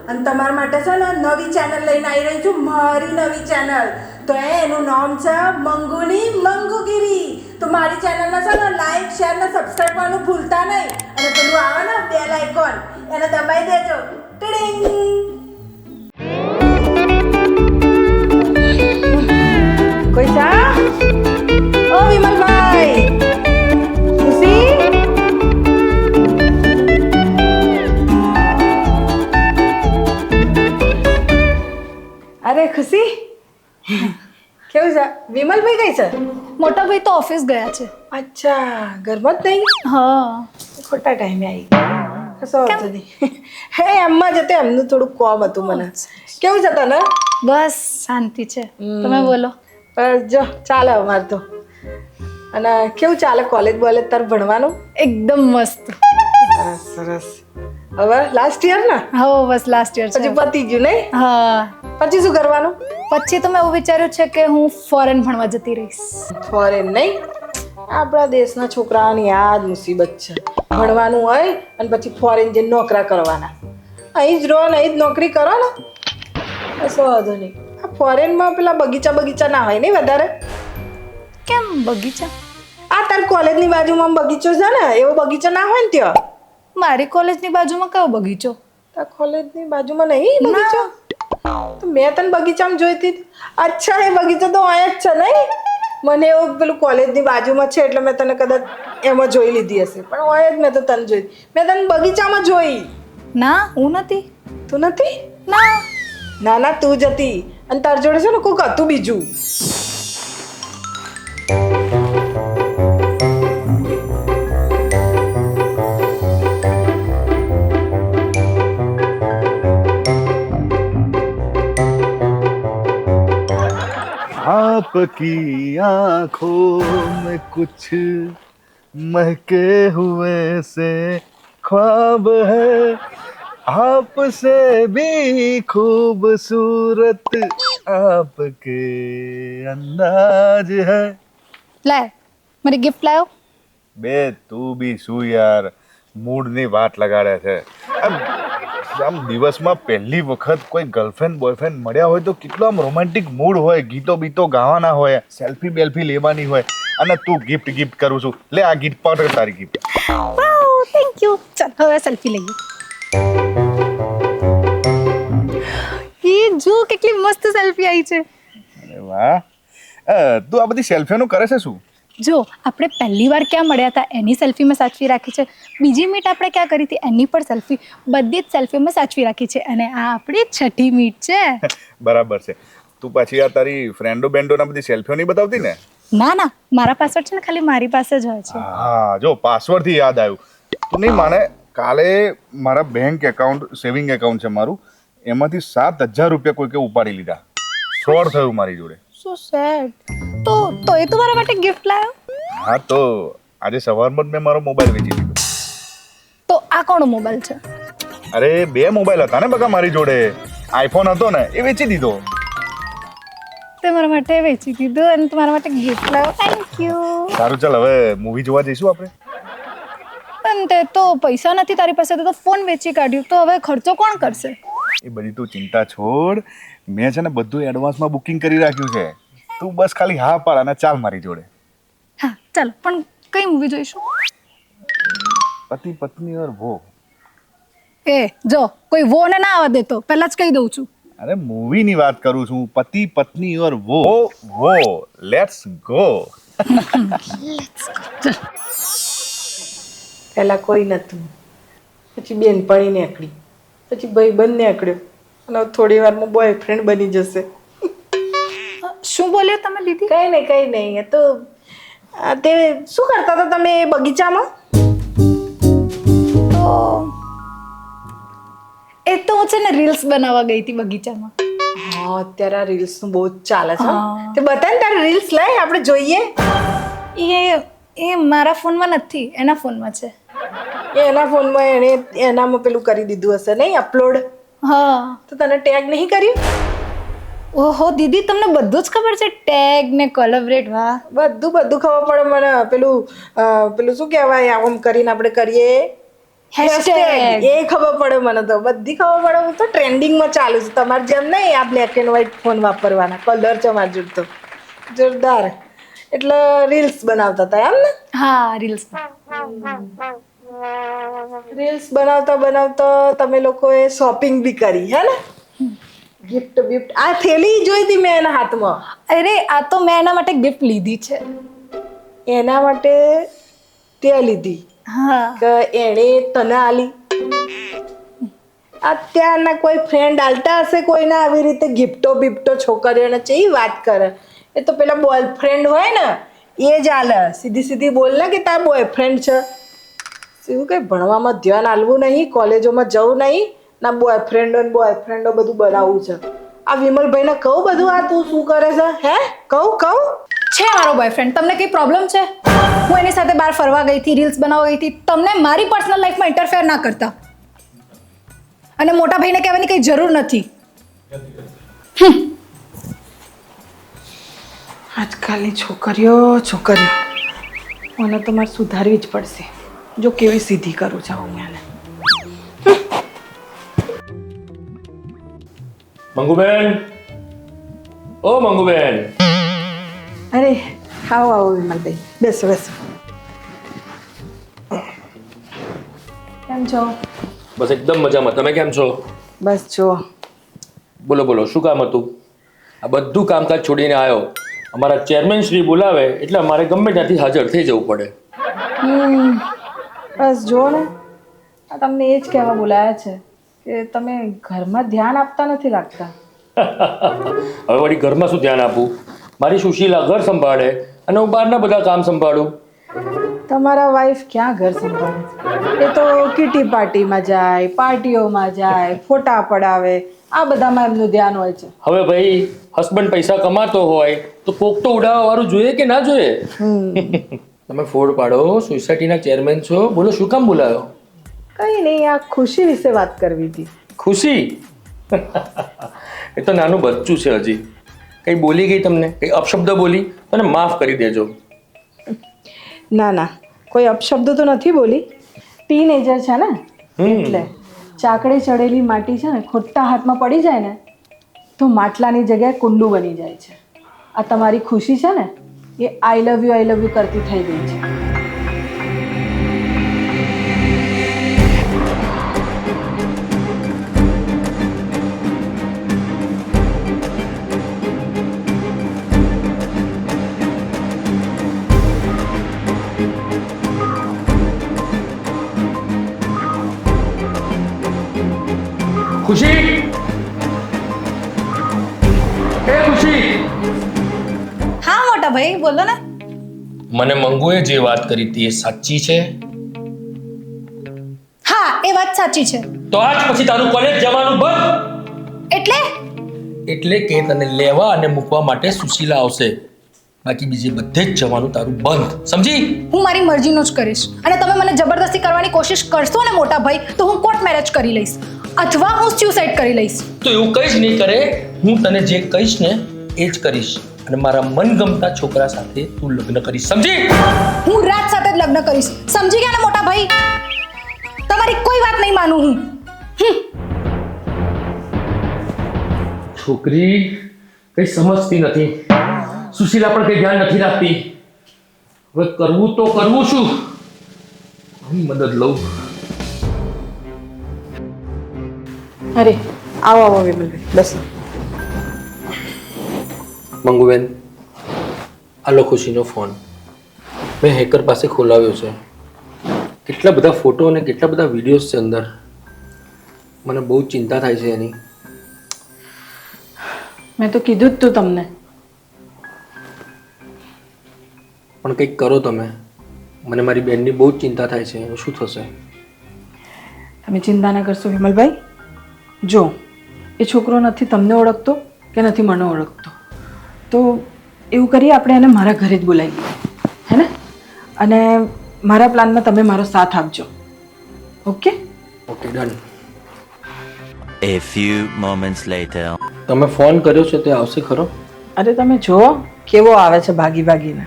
અને તમારા માટે છે ને નવી ચેનલ લઈને આવી રહી છું, મારી નવી ચેનલ. તો એનું નામ છે મંગુની મંગુગીરી. તો મારી ચેનલને છે ને લાઈક શેર ને સબસ્ક્રાઈબ કરવાનું ભૂલતા નહીં. અને પેલું આવે ને બેલ આઇકોન એને દબાઈ દેજો. ટીડિંગ. કોઈ સા? ઓ વિમલભાઈ, ખુશી? અરે ખુશી, કેવું છે? વિમલભાઈ કઈ છે? મોટા ભાઈ તો ઓફિસ ગયા છે. અચ્છા, ઘરમાં જ નહીં? હા, ખોટા ટાઈમે આવી ગયા. કશો વાંધો નહીં. હે એમમાં જતે એમનું થોડું કોમ હતું મને. કેવું છે તને? બસ શાંતિ છે. તમે બોલો. બસ જો ચાલે અમારે તો. અને કેવું ચાલે કોલેજ બોલેજ તાર ભણવાનું? એકદમ મસ્ત. સરસ સરસ. હવે લાસ્ટ યર ને? હા, બસ લાસ્ટ યર છે. પછી પતી ગયું નહીં? હા. પછી શું કરવાનું? પછી તો મેં એવું વિચાર્યું છે કે હું ફોરેન ભણવા જતી રહીશ. ફોરેન નહીં? આપણા દેશના છોકરાઓની આ જ મુસીબત છે. ભણવાનું હોય અને પછી ફોરેન જઈને નોકરા કરવાના. અહીં જ રહો ને અહીં જ નોકરી કરો ને, કશો વાંધો નહીં. આ ફોરેનમાં પેલા બગીચા ના હોય નહીં વધારે? કેમ બગીચા? આ તાર કોલેજની બાજુમાં બગીચો છે ને, એવો બગીચો ના હોય ને ત્યાં? મારી કોલેજની બાજુમાં કયો બગીચો? તાર કોલેજની બાજુમાં નહીં બગીચો? તો મેં તને બગીચામાં જોઈતી. અચ્છા, એ બગીચો તો અહીંયા જ છે નહીં? મને એવું પેલું કોલેજની બાજુમાં છે એટલે મેં તને કદાચ એમાં જોઈ લીધી હશે, પણ હોય જ મેં તો તને જોઈ. મેં તને બગીચામાં જોઈ. ના, હું નથી. તું નથી? ના. ના ના, તું જ હતી. અને તાર જોડે છે ને કોઈક હતું બીજું. आपकी आंखों में कुछ महके हुए से ख्वाब है, आपसे भी खूबसूरत आपके अंदाज है. લાય, મારી ગિફ્ટ લાયો. બે તું બી શું યાર મૂડની વાત લગાડે છે. આમ દિવસમાં પહેલી વખત કોઈ ગર્લફ્રેન્ડ બોયફ્રેન્ડ મળ્યા હોય તો કેટલો આમ રોમેન્ટિક મૂડ હોય, ગીતો બીતો ગાવાના હોય, સેલ્ફી બેલ્ફી લેવાની હોય, અને તું ગિફ્ટ કરું છું. લે આ ગિફ્ટ પર તારી ગિફ્ટ. Vav, thank you. ચાલ હવે સેલ્ફી લઈએ. એ જો કેટલી મસ્ત સેલ્ફી આવી છે. અરે વાહ. તું આ બધી સેલ્ફીઓનું કરે છે શું? જો આપણે પહેલી વાર ક્યાં મળ્યા હતા એની સેલ્ફી મેં સાચવી રાખી છે. બીજી મીટ આપણે ક્યાં કરી હતી એની પણ સેલ્ફી, બધી જ સેલ્ફી મેં સાચવી રાખી છે. અને આ આપણી છઠ્ઠી મીટ છે. બરાબર છે. તું પાછી આ તારી ફ્રેન્ડો બેન્ડોના બધી સેલ્ફીઓ નહીં બતાવતી ને? ના ના, મારા પાસવર્ડ છે ને ખાલી મારી પાસે જ હોય છે. હા, જો પાસવર્ડથી યાદ આવ્યું. તું નહીં માને, કાલે મારા બેંક એકાઉન્ટ સેવિંગ એકાઉન્ટ છે મારું, એમાંથી 7,000 રૂપિયા કોઈકે ઉપાડી લીધા. ફ્રોડ થયું મારી જોડે. સો સેડ. તો એ તો મારા માટે ગિફ્ટ લાવ્યો? હા, તો આજે સવારમાં જ મેં મારો મોબાઈલ વેચી દીધો. તો આ કોનો મોબાઈલ છે? અરે 2 મોબાઈલ હતા ને બકા મારી જોડે. આઈફોન હતો ને એ વેચી દીધો. તે મારા માટે વેચી દીધો અને તમારા માટે ગિફ્ટ લાવ્યો. Thank you. સારું, ચાલ હવે મૂવી જોવા જઈશું આપણે. પણ તે તો પૈસા નથી તારી પાસે, તો ફોન વેચી કાઢ્યું, તો હવે ખર્ચો કોણ કરશે? એ બધી તું ચિંતા છોડ. મેં છે ને બધું એડવાન્સમાં બુકિંગ કરી રાખ્યું છે. તું બસ ખાલી હા પાડ અને ચાલ મારી જોડે. હા ચાલ, પણ કઈ મૂવી જોઈશું? પતિ પત્ની ઓર વો. એ જો કોઈ વો ને ના આવવા દેતો, પહેલા જ કહી દઉં છું. અરે મૂવીની વાત કરું છું. પતિ પત્ની ઓર વો. વો લેટ્સ ગો. પહેલા કોઈ નતું, પછી બેનપણી નીકળી, પછી ભાઈબંધ નીકળ્યો, અને થોડી વારમાં બોયફ્રેન્ડ બની જશે. શું બોલ્યો તમે દીદી? કઈ નહીં. એ તો તે શું કરતા હતા તમે એ બગીચામાં? તો એ તો હું છે ને રીલ્સ બનાવવા ગઈ હતી બગીચામાં. હા, અત્યારે આ રીલ્સનું બહુ જ ચાલે છે. હા. તે બતાય ને તારી રીલ્સ લાય, આપણે જોઈએ. એ મારા ફોનમાં નથી, એના ફોનમાં છે. એના ફોનમાં એણે એનામાં પેલું કરી દીધું હશે નહીં, અપલોડ. હા. તો તને ટેગ નહીં કર્યું? ઓહો દીદી, તમને બધું જ ખબર છે? ટેગ ને કોલેબરેટ. વાહ, બધું ખબર પડે મને. પેલું શું કહેવાય, આમ કરીને આપણે કરીએ Hashtag. એ ખબર પડે મને તો, બધી ખબર પડે. હું તો ટ્રેન્ડિંગમાં ચાલુ છું, તમારે જેમ નહીં આ બ્લેક એન્ડ વ્હાઈટ ફોન વાપરવાના, કલર ચમાજુ તો જોરદાર. એટલે રીલ્સ બનાવતા હતા એમ ને? હા, રીલ્સ. રીલ્સ બનાવતા બનાવતા તમે લોકોએ શોપિંગ બી કરી હે ને? ગિફ્ટ બિફ્ટ આ થેલી જોઈ હતી મેં એના હાથમાં. અરે આ તો મેં એના માટે ગિફ્ટ લીધી છે. એના માટે તે લીધી હા. કે એણે તને આલી? અત્યારના કોઈ ફ્રેન્ડ આલતા હશે કોઈને આવી રીતે ગિફ્ટો બિફ્ટો છોકરીઓને ચેવી વાત કરે? એ તો પેલા બોયફ્રેન્ડ હોય ને એ જ આલે. સીધી સીધી બોલ ને કે તારા બોયફ્રેન્ડ છે. શું કંઈ ભણવામાં ધ્યાન આલવું નહીં, કોલેજોમાં જવું નહીં, ના બોયફ્રેન્ડો બધું બનાવવું છે. આ વિમલભાઈને કહું બધું આ તું શું કરે છે હે? કહું છે મારો બોયફ્રેન્ડ. તમને કઈ પ્રોબ્લેમ છે? હું એની સાથે બહાર ફરવા ગઈ હતી, રીલ્સ બનાવવા ગઈ હતી. તમને મારી પર્સનલ લાઈફમાં ઇન્ટરફેર ના કરતા. અને મોટા ભાઈને કહેવાની કઈ જરૂર નથી. આજકાલની છોકરીઓ મને તો મારે સુધારવી જ પડશે. જો કેવી સીધી કરું છું હું એને. મંગુબેન, ઓ મંગુબેન. અરે આવો વિમલભાઈ, બેસો. કેમ છો? બસ એકદમ મજામાં. તમે કેમ છો? બસ જો. બોલો બોલો, શું કામ હતું? આ બધું કામકાજ છોડીને આવ્યો. અમારા ચેરમેન શ્રી બોલાવે એટલે અમારે ગમે ત્યાંથી હાજર થઈ જવું પડે. બસ જો ને, આ તમને એ જ કહેવા બોલાયા છે કે તમે ઘરમાં ધ્યાન આપતા નથી લાગતા. હવે વળી ઘરમાં શું ધ્યાન આપું? મારી સુશીલા ઘર સંભાળે અને હું બહારના બધા કામ સંભાળું. તમારા વાઈફ ક્યાં ઘર સંભાળે છે? એ તો કીટી પાર્ટીમાં જાય, પાર્ટીઓમાં જાય, ફોટા પડાવે, આ બધામાં એમનું ધ્યાન હોય છે. હવે ભાઈ હસબન્ડ પૈસા કમાતો હોય તો કોક તો ઉડાવવા વાળું જોઈએ કે ના જોઈએ? તમે ફોડ પાડો, સોસાયટીના ચેરમેન છો, બોલો શું કામ બોલાયો? કઈ નહીં, આ ખુશી વિશે વાત કરવી હતી. ખુશી? એ તો નાનું બચ્ચું છે હજી. કઈ બોલી ગઈ તમને? કઈ અપશબ્દ બોલી? મને માફ કરી દેજો. ના, કોઈ અપશબ્દ તો નથી બોલી. ટીનેજર છે ને એટલે ચાકડે ચડેલી માટી છે ને ખોટા હાથમાં પડી જાય ને તો માટલાની જગ્યાએ કુંડું બની જાય છે. આ તમારી ખુશી છે ને એ આઈ લવ યુ કરતી થઈ ગઈ છે. ખુશી, એ ખુશી. હા મોટા ભાઈ, બોલો ને. મને મંગુએ જે વાત કરી હતી એ સાચી છે? હા, એ વાત સાચી છે. તો આજ પછી તારું કોલેજ જવાનું બંધ. એટલે કે તને લેવા અને મૂકવા માટે સુશીલા આવશે, બાકી બીજે બધે જ જવાનું તારું બંધ. સમજી? હું મારી મરજીનું જ કરીશ. અને તમે મને જબરદસ્તી કરવાની કોશિશ કરશો ને મોટા ભાઈ તો હું કોર્ટ મેરેજ કરી લઈશ અથવા હું સ્યુસાઇડ કરી લઈશ. તો એવું કંઈ જ નહીં કરે. હું તને જે કહીશ ને એ જ કરીશ અને મારા મનગમતા છોકરા સાથે તું લગ્ન કરીશ. સમજી? હું રાજ સાથે જ લગ્ન કરીશ. સમજી ગયા ને મોટા ભાઈ? તમારી કોઈ વાત નહીં માનું હું. છોકરી કઈ સમજતી નથી. સુશીલા પણ કઈ ધ્યાન નથી રાખતી. હવે કરવું તો કરવું શું? હું મદદ લઉં. અરે આવો વિમલભાઈ, બસ. મંગુબેન, આ લો ખુશીનો ફોન. મેં હેકર પાસે ખોલાવ્યો છે. કેટલા બધા ફોટો અને કેટલા બધા વિડીયોઝ છે અંદર. મને બહુ ચિંતા થાય છે એની. મેં તો કીધું જ તું તમને. પણ કંઈક કરો તમે. મને મારી બેનની બહુ જ ચિંતા થાય છે. શું થશે? તમે ચિંતા ના કરશો વિમલભાઈ. જો એ છોકરો નથી તમને ઓળખતો કે નથી મને ઓળખતો, તો એવું કરીએ આપણે એને મારા ઘરે જ બોલાવીએ, હે ને? અને મારા પ્લાનમાં તમે મારો સાથ આપજો. Okay done. A few moments later. તમે ફોન કર્યો છે તે આવશે ખરો? અરે તમે જુઓ કેવો આવે છે ભાગીને.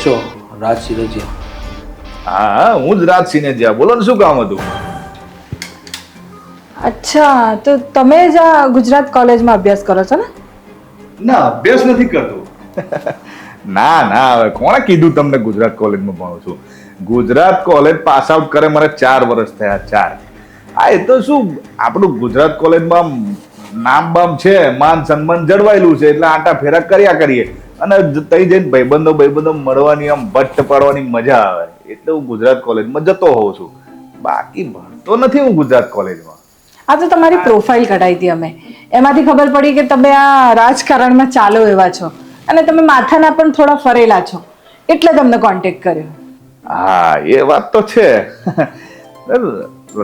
છો રાજ સિરજીયા? હા, હું જ રાજ સિનેજા. બોલો ને, શું કામ હતું? અચ્છા, તો તમે જ આ ગુજરાત કોલેજમાં અભ્યાસ કરો છો ને? ના, અભ્યાસ નથી કરતો. ના ના, હવે કોણે કીધું તમને ગુજરાત કોલેજમાં ભણું છું? ગુજરાત કોલેજ પાસ આઉટ કરે મારે 4 વર્ષ થયા, 4. હા, એ તો શું, આપણું ગુજરાત કોલેજમાં નામ બામ છે, માન સન્માન જળવાયેલું છે, એટલે આટા ફેરા કર્યા કરીએ અને તઈ જઈને ભાઈબંધો મળવાની, આમ ભટ્ટ પાડવાની મજા આવે, એટલે હું ગુજરાત કોલેજમાં જતો હોઉં છું. બાકી ભણતો નથી હું ગુજરાત કોલેજમાં. આ તો તમારી પ્રોફાઇલ કઢાઈ હતી અમે, એમાંથી ખબર પડી કે તમે આ રાજકારણમાં ચાલો એવા છો અને તમે માથાના પણ થોડા ફરેલા છો, એટલે તમને કોન્ટેક્ટ કર્યો. હા, એ વાત તો છે.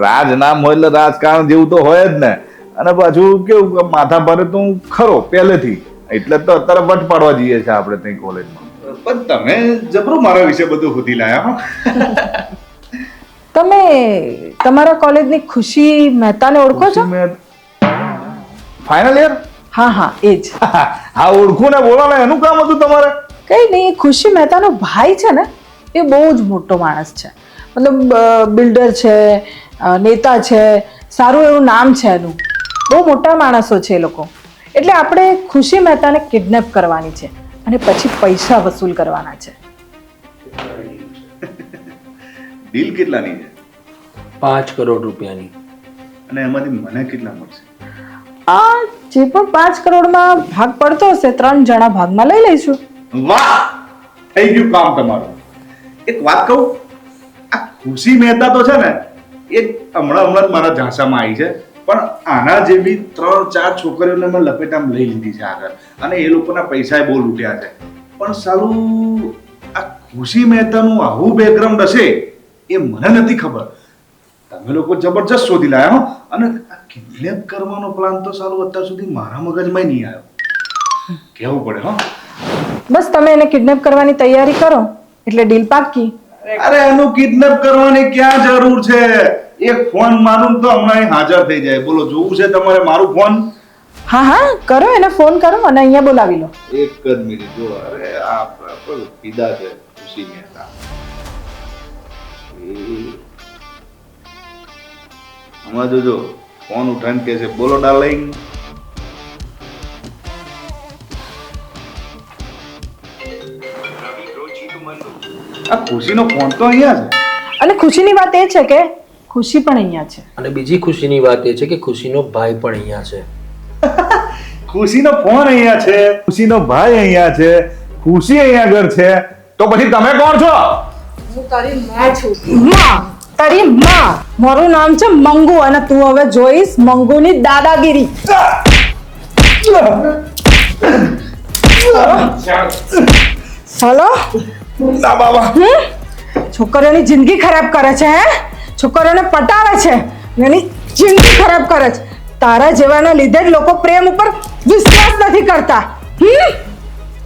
રાજ નામ હોય એટલે રાજકારણ જેવું તો હોય જ ને. અને પાછું કેવું કે માથા ભારે તો હું ખરો પહેલેથી, એટલે તો અત્યારે વટ પાડવા જઈએ છીએ આપણે ત્યાં કોલેજમાં. પણ તમે જબરું મારા વિશે બધું શોધી લાયા. તમે તમારા કોલેજની ખુશી મહેતાને ઓળખો છો? Final year? હા હા, એ જ. હા, ઓળખું ને. બોલો ને, એનું કામ હતું તમારે? કઈ નહીં, ખુશી મહેતાનો ભાઈ છે ને, એ બહુ જ મોટો માણસ છે, મતલબ બિલ્ડર છે, નેતા છે, સારું એવું નામ છે એનું, બહુ મોટા માણસો છે એ લોકો. એટલે આપણે ખુશી મહેતાને કિડનેપ કરવાની છે અને પછી પૈસા વસૂલ કરવાના છે. ડીલ કેટલાની છે? 5 કરોડ રૂપિયાની. અને એમાંથી મને કેટલા મળશે? આ જે પણ 5 કરોડમાં ભાગ પડતો હશે, 3 જણા ભાગમાં લઈ લઈશું. વાહ, થઈ ગયું કામ તમારું. એક વાત કહું, આ ખુશી મહેતા તો છે ને, એ હમણાં જ મારા ઝાંસામાં આવી છે, પણ આના જેવી 3-4 છોકરીઓને મેં લપેટામાં લઈ લીધી છે આગળ, અને એ લોકોના પૈસા બહુ લૂંટ્યા છે. પણ સાલું આ ખુશી મહેતાનું આવું બેકગ્રાઉન્ડ હશે એ મને નથી ખબર. તમે લોકો જબરજસ્ત શોધી લાયા હો. અને આ કિડનેપ કરવાનો પ્લાન તો સાલું અત્યાર સુધી મારા મગજમાં નહીં આવ્યો. કહેવું પડે હો. બસ તમે એને કિડનેપ કરવાની તૈયારી કરો એટલે ડીલ પાકી. અરે, એનું કિડનેપ કરવાની ક્યાં જરૂર છે? એક ફોન મારું તો હમણાં હાજર થઈ જાય. બોલો, જોવું છે તમારે મારું ફોન? હા હા, કરો, એને ફોન કરો અને અહીંયા બોલાવી લો. એક જ મિનિટ જો. અરે, આ પીડા છે ખુશી મહેતા. હમણાં જોજો ફોન ઉઠાઈને કે છે, બોલો ડાર્લિંગ. આ ખુશીનો ફોન તો અહીંયા છે. અને ખુશીની વાત એ છે કે ખુશી પણ અહીંયા છે. અને બીજી ખુશીની વાત એ છે કે ખુશીનો ભાઈ પણ અહીંયા છે. ખુશીનો ફોન અહીંયા છે, ખુશીનો ભાઈ અહીંયા છે, ખુશી અહીંયા આગળ છે, તો પછી તમે કોણ છો? હું તારી માં છું. માં? તારી માં? મારું નામ છે મંગુ અને તું હવે જોઈશ મંગુની દાદાગીરી. હલો? ના બાબા. છોકરીઓની જિંદગી ખરાબ કરે છે, હે? છોકરીઓને પટાવે છે, એની જિંદગી ખરાબ કરે છે. તારા જેવાના લીધે જ લોકો પ્રેમ ઉપર વિશ્વાસ નથી કરતા.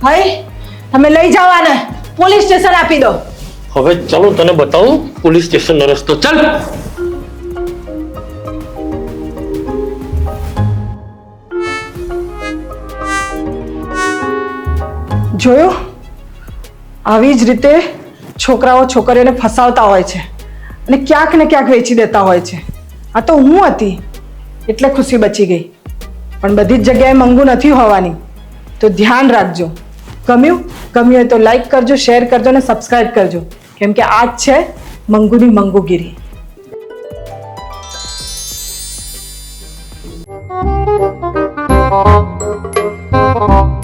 ભાઈ, તમે લઈ જાઓ આને, પોલીસ સ્ટેશન આપી દો. હવે ચાલો તને બતાવું પોલીસ સ્ટેશનનો રસ્તો. ચાલ. જોયું? આવી જ રીતે છોકરાઓ છોકરીઓને ફસાવતા હોય છે અને ક્યાંક ને ક્યાંક વેચી દેતા હોય છે. આ તો હું હતી એટલે ખુશી બચી ગઈ, પણ બધી જ જગ્યાએ મંગુ નથી હોવાની, તો ધ્યાન રાખજો. ગમ્યું હોય તો લાઈક કરજો, શેર કરજો અને સબસ્ક્રાઈબ કરજો, કેમ કે આ જ છે મંગુની મંગુગીરી. Thank you.